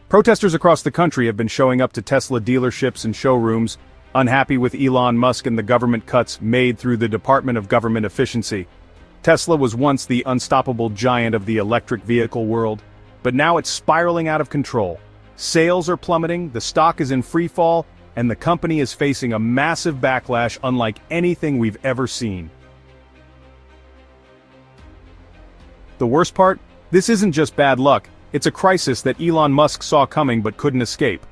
Protesters across the country have been showing up to Tesla dealerships and showrooms, unhappy with Elon Musk and the government cuts made through the Department of Government Efficiency. Tesla was once the unstoppable giant of the electric vehicle world, but now it's spiraling out of control. Sales are plummeting, the stock is in free fall, and the company is facing a massive backlash unlike anything we've ever seen. The worst part? This isn't just bad luck, it's a crisis that Elon Musk saw coming but couldn't escape.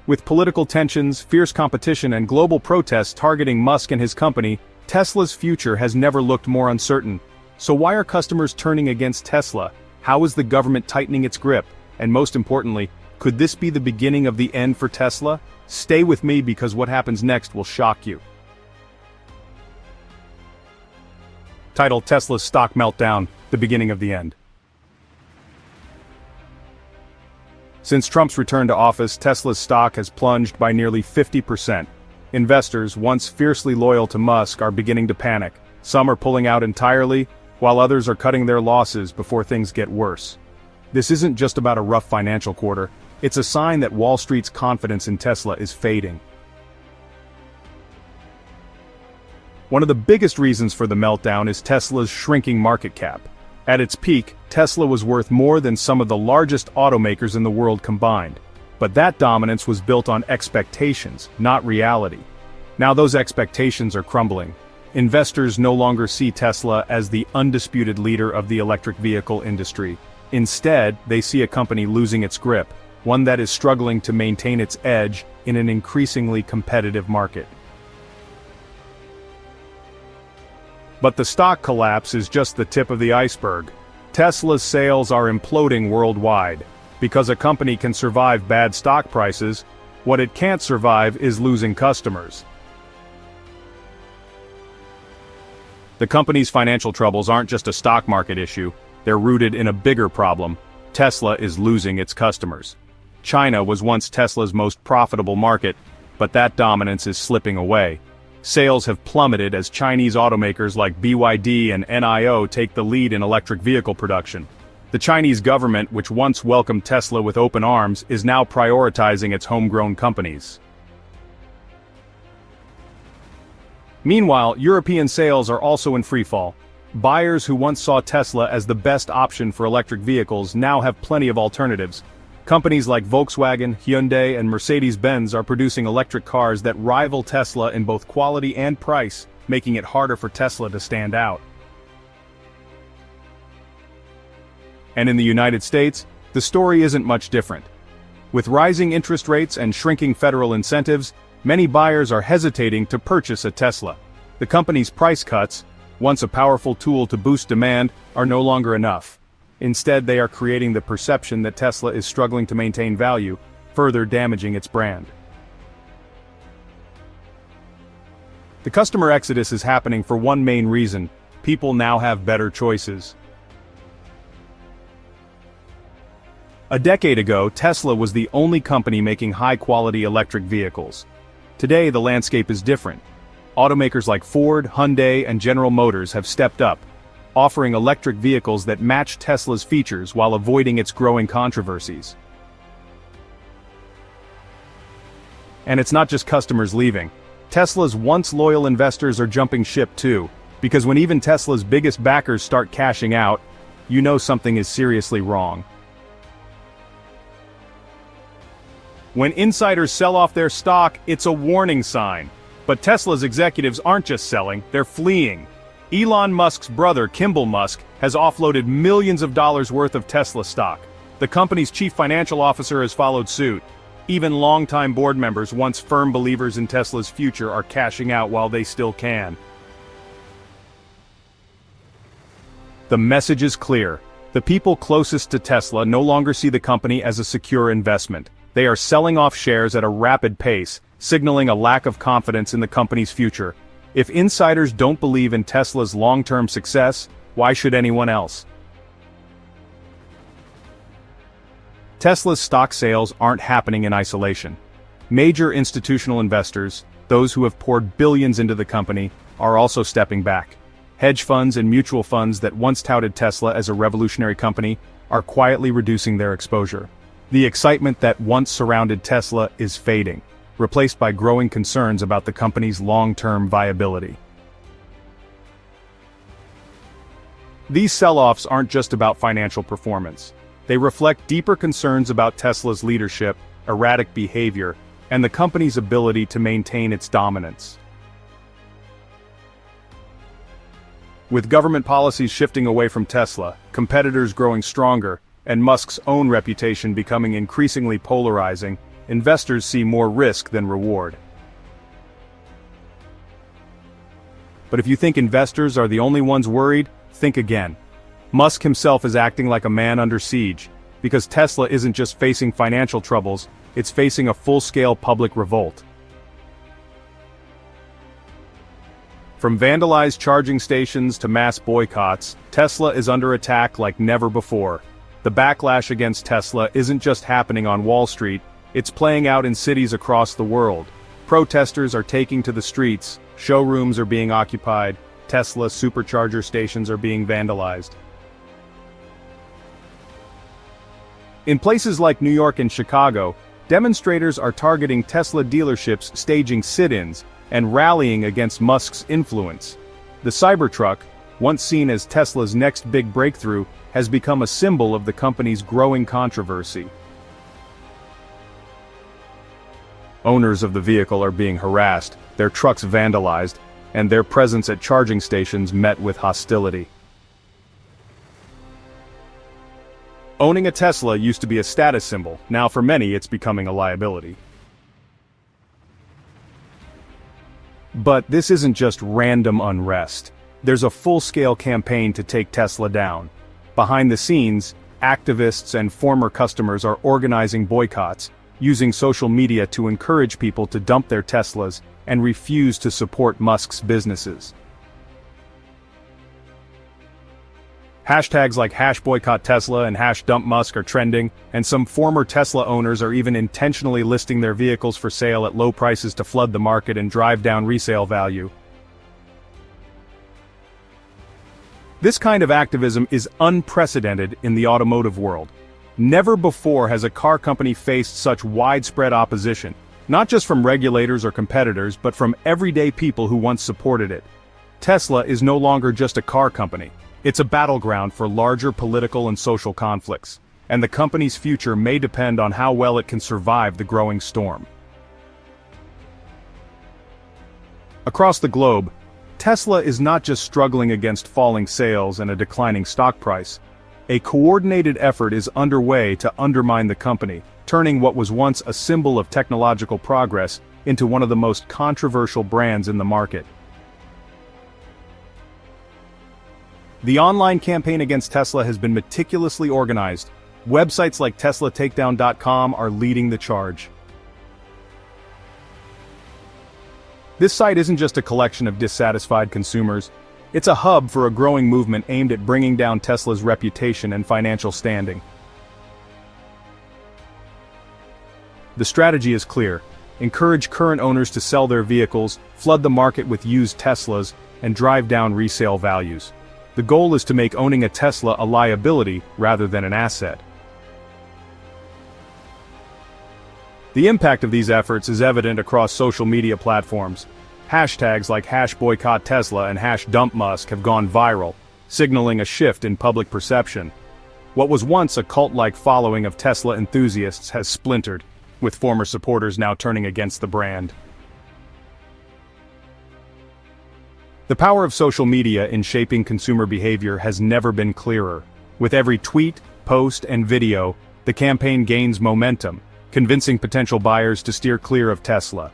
With political tensions, fierce competition, and global protests targeting Musk and his company, Tesla's future has never looked more uncertain. So why are customers turning against Tesla? How is the government tightening its grip? And most importantly, could this be the beginning of the end for Tesla? Stay with me because what happens next will shock you. Title: Tesla's Stock Meltdown, the Beginning of the End. Since Trump's return to office, Tesla's stock has plunged by nearly 50%. Investors, once fiercely loyal to Musk, are beginning to panic. Some are pulling out entirely, while others are cutting their losses before things get worse. This isn't just about a rough financial quarter, it's a sign that Wall Street's confidence in Tesla is fading. One of the biggest reasons for the meltdown is Tesla's shrinking market cap. At its peak, Tesla was worth more than some of the largest automakers in the world combined. But that dominance was built on expectations, not reality. Now those expectations are crumbling. Investors no longer see Tesla as the undisputed leader of the electric vehicle industry. Instead, they see a company losing its grip, one that is struggling to maintain its edge in an increasingly competitive market. But the stock collapse is just the tip of the iceberg. Tesla's sales are imploding worldwide. Because a company can survive bad stock prices, what it can't survive is losing customers. The company's financial troubles aren't just a stock market issue, they're rooted in a bigger problem. Tesla is losing its customers. China was once Tesla's most profitable market, but that dominance is slipping away. Sales have plummeted as Chinese automakers like BYD and NIO take the lead in electric vehicle production. The Chinese government, which once welcomed Tesla with open arms, is now prioritizing its homegrown companies. Meanwhile, European sales are also in freefall. Buyers who once saw Tesla as the best option for electric vehicles now have plenty of alternatives. Companies like Volkswagen, Hyundai, and Mercedes-Benz are producing electric cars that rival Tesla in both quality and price, making it harder for Tesla to stand out. And in the United States, the story isn't much different. With rising interest rates and shrinking federal incentives, many buyers are hesitating to purchase a Tesla. The company's price cuts, once a powerful tool to boost demand, are no longer enough. Instead, they are creating the perception that Tesla is struggling to maintain value, further damaging its brand. The customer exodus is happening for one main reason: people now have better choices. A decade ago, Tesla was the only company making high-quality electric vehicles. Today, the landscape is different. Automakers like Ford, Hyundai, and General Motors have stepped up, offering electric vehicles that match Tesla's features while avoiding its growing controversies. And it's not just customers leaving. Tesla's once loyal investors are jumping ship too, because when even Tesla's biggest backers start cashing out, you know something is seriously wrong. When insiders sell off their stock, it's a warning sign. But Tesla's executives aren't just selling, they're fleeing. Elon Musk's brother, Kimball Musk, has offloaded millions of dollars worth of Tesla stock. The company's chief financial officer has followed suit. Even longtime board members, once firm believers in Tesla's future, are cashing out while they still can. The message is clear. The people closest to Tesla no longer see the company as a secure investment. They are selling off shares at a rapid pace, signaling a lack of confidence in the company's future. If insiders don't believe in Tesla's long-term success, why should anyone else? Tesla's stock sales aren't happening in isolation. Major institutional investors, those who have poured billions into the company, are also stepping back. Hedge funds and mutual funds that once touted Tesla as a revolutionary company are quietly reducing their exposure. The excitement that once surrounded Tesla is fading, replaced by growing concerns about the company's long-term viability. These sell-offs aren't just about financial performance. They reflect deeper concerns about Tesla's leadership, erratic behavior, and the company's ability to maintain its dominance. With government policies shifting away from Tesla, competitors growing stronger, and Musk's own reputation becoming increasingly polarizing, investors see more risk than reward. But if you think investors are the only ones worried, think again. Musk himself is acting like a man under siege, because Tesla isn't just facing financial troubles, it's facing a full-scale public revolt. From vandalized charging stations to mass boycotts, Tesla is under attack like never before. The backlash against Tesla isn't just happening on Wall Street, it's playing out in cities across the world. Protesters are taking to the streets, showrooms are being occupied, Tesla supercharger stations are being vandalized. In places like New York and Chicago, demonstrators are targeting Tesla dealerships, staging sit-ins, and rallying against Musk's influence. The Cybertruck, once seen as Tesla's next big breakthrough, has become a symbol of the company's growing controversy. Owners of the vehicle are being harassed, their trucks vandalized, and their presence at charging stations met with hostility. Owning a Tesla used to be a status symbol, now for many it's becoming a liability. But this isn't just random unrest. There's a full-scale campaign to take Tesla down. Behind the scenes, activists and former customers are organizing boycotts, using social media to encourage people to dump their Teslas and refuse to support Musk's businesses. Hashtags like #boycott_Tesla and #dumpmusk are trending, and some former Tesla owners are even intentionally listing their vehicles for sale at low prices to flood the market and drive down resale value. This kind of activism is unprecedented in the automotive world. Never before has a car company faced such widespread opposition, not just from regulators or competitors, but from everyday people who once supported it. Tesla is no longer just a car company. It's a battleground for larger political and social conflicts, and the company's future may depend on how well it can survive the growing storm. Across the globe, Tesla is not just struggling against falling sales and a declining stock price. A coordinated effort is underway to undermine the company, turning what was once a symbol of technological progress into one of the most controversial brands in the market. The online campaign against Tesla has been meticulously organized. Websites like TeslaTakedown.com are leading the charge. This site isn't just a collection of dissatisfied consumers, it's a hub for a growing movement aimed at bringing down Tesla's reputation and financial standing. The strategy is clear: encourage current owners to sell their vehicles, flood the market with used Teslas, and drive down resale values. The goal is to make owning a Tesla a liability rather than an asset. The impact of these efforts is evident across social media platforms. Hashtags like #boycott_Tesla and #dumpmusk have gone viral, signaling a shift in public perception. What was once a cult-like following of Tesla enthusiasts has splintered, with former supporters now turning against the brand. The power of social media in shaping consumer behavior has never been clearer. With every tweet, post, and video, the campaign gains momentum, convincing potential buyers to steer clear of Tesla.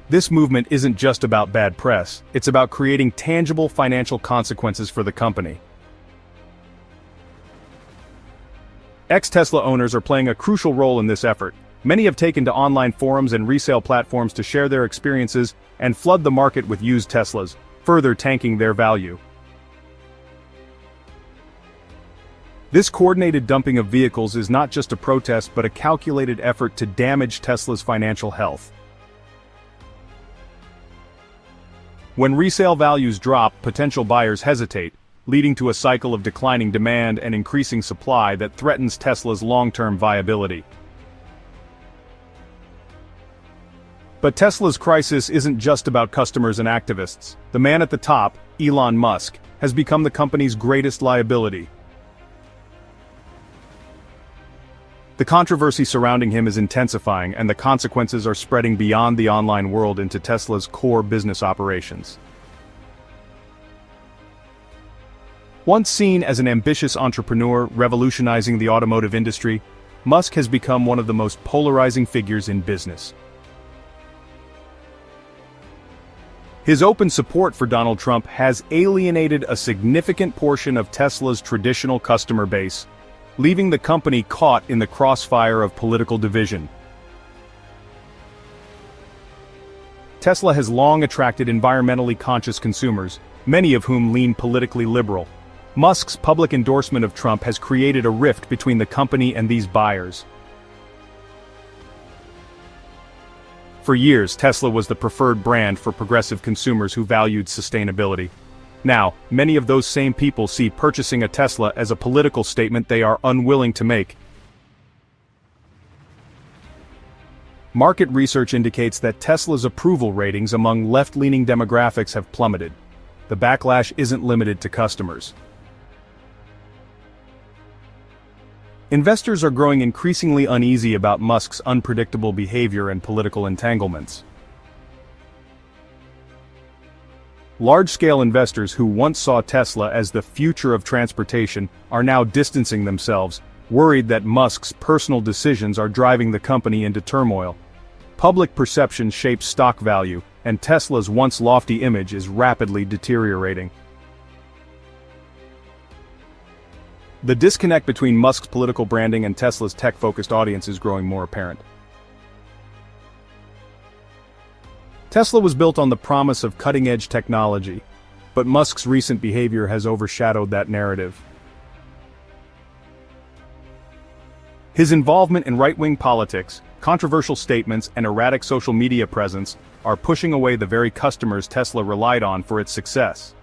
This movement isn't just about bad press, it's about creating tangible financial consequences for the company. Ex-Tesla owners are playing a crucial role in this effort. Many have taken to online forums and resale platforms to share their experiences and flood the market with used Teslas, further tanking their value. This coordinated dumping of vehicles is not just a protest but a calculated effort to damage Tesla's financial health. When resale values drop, potential buyers hesitate, leading to a cycle of declining demand and increasing supply that threatens Tesla's long-term viability. But Tesla's crisis isn't just about customers and activists. The man at the top, Elon Musk, has become the company's greatest liability. The controversy surrounding him is intensifying, and the consequences are spreading beyond the online world into Tesla's core business operations. Once seen as an ambitious entrepreneur revolutionizing the automotive industry, Musk has become one of the most polarizing figures in business. His open support for Donald Trump has alienated a significant portion of Tesla's traditional customer base, leaving the company caught in the crossfire of political division. Tesla has long attracted environmentally conscious consumers, many of whom lean politically liberal. Musk's public endorsement of Trump has created a rift between the company and these buyers. For years, Tesla was the preferred brand for progressive consumers who valued sustainability. Now, many of those same people see purchasing a Tesla as a political statement they are unwilling to make. Market research indicates that Tesla's approval ratings among left-leaning demographics have plummeted. The backlash isn't limited to customers. Investors are growing increasingly uneasy about Musk's unpredictable behavior and political entanglements. Large-scale investors who once saw Tesla as the future of transportation are now distancing themselves, worried that Musk's personal decisions are driving the company into turmoil. Public perception shapes stock value, and Tesla's once lofty image is rapidly deteriorating. The disconnect between Musk's political branding and Tesla's tech-focused audience is growing more apparent. Tesla was built on the promise of cutting-edge technology, but Musk's recent behavior has overshadowed that narrative. His involvement in right-wing politics, controversial statements, and erratic social media presence are pushing away the very customers Tesla relied on for its success.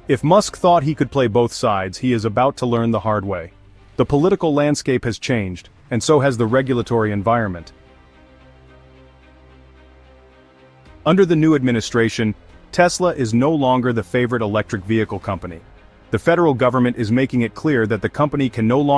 If Musk thought he could play both sides, he is about to learn the hard way. The political landscape has changed, and so has the regulatory environment. Under the new administration, Tesla is no longer the favorite electric vehicle company. The federal government is making it clear that the company can no longer